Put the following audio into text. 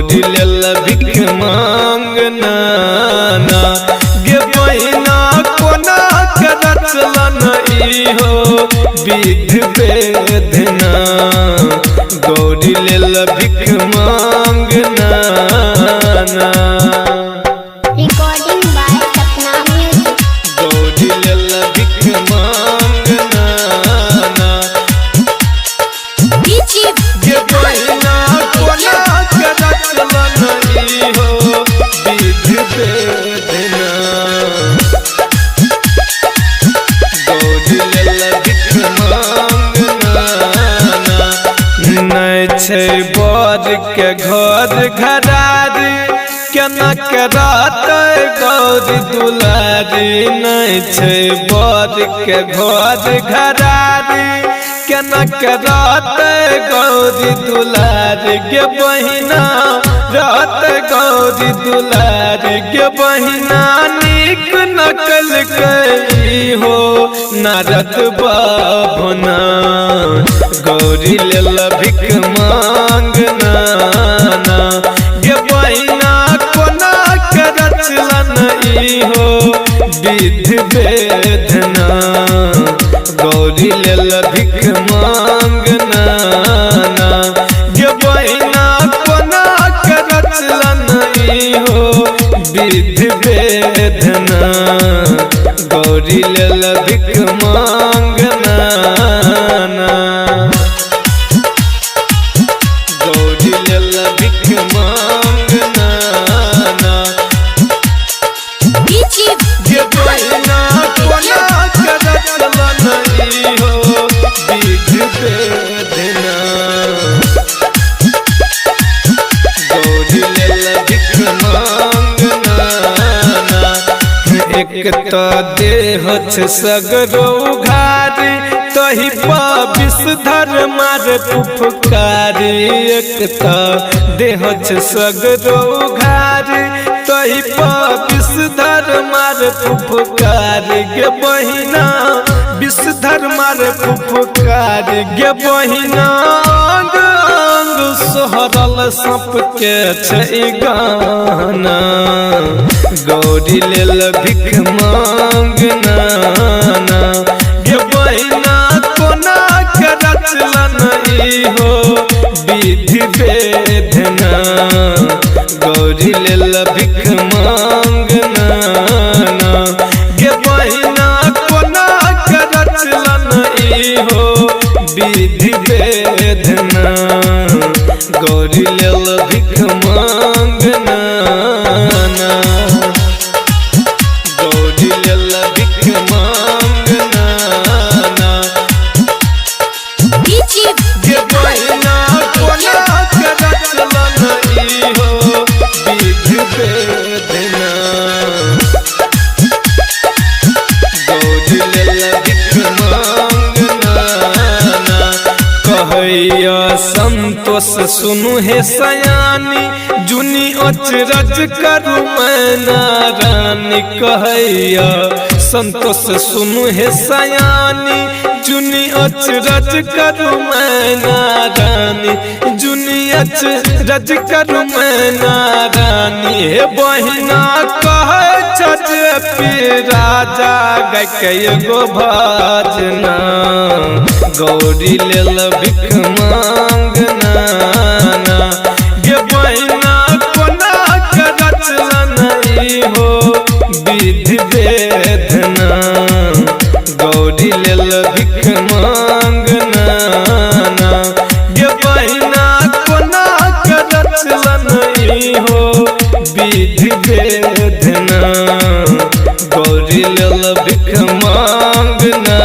गौरी लेल भिख मांगना गे बहिना कोना के रचलन इहो विध वेदना गौरी लेल भिख मांगना। Recording by Sapna Music. Gauri लेल भिख मांगना गे बहिना कोना के रचलन इहो विध वेदना गौरी लेल भिख मांगना। नहीं छै बर के घर घरारी केना के रहतै गौरी दुलारी नहीं छै बर के घर घरारी केना के रहतै गौरी दुलारी गे बहिना रहतै गौरी दुलारी गे बहिना नीक नकल कई हो नारद बाबना गौरी लेल भिख मांगना गे बहिना कोना के रचलन इहो विध वेदना गौरी लेल भिख मांगना गे बहिना कोना के रचलन इहो विध वेदना गौरी लेल भिख मांगना। गौरी लेल भिख मांगना गे बहिना कोना के रचलन इहो विध वेदना गौरी लेल भिख मांगना। एक तो देह छ सगरो घारी तही पा विषधर मार फुफकारी एक तो देह छ सगरो घारी तही पा विषधर मार फुफकारी गे बहिना विषधर मार फुफकारी गे बहिना अंग अंग सोहरल सप के छै गाना गौरी लेल भिख मांगना गे बहिना कोना के रचलन इहो विध वेदना गौरी लेल भिख मांगना गे बहिना कोना के रचलन इहो विध वेदना गौरी लेल भिख मांगना। गौरी लेल भिख मांगना गे बहिना कोना के रचलन इहो विध वेदना गौरी लेल भिख मांगना। कहैया संतोष सुनु हे सयानी जुनी अचरज करू मैना रानी कहैया संतोष सुनु हे सयानी जुनी अचरज करू मैना रानी जुनी अचरज करू मैना रानी हे बहिना कहे छे राजा गके एगो भजना गौरी लेल भिख मांगना गे बहिना कोना के रचलन इहो विध वेदना गौरी लेल भिख मांगना गे बहिना कोना के रचलन इहो विध वेदना गौरी लेल भिख मांगना।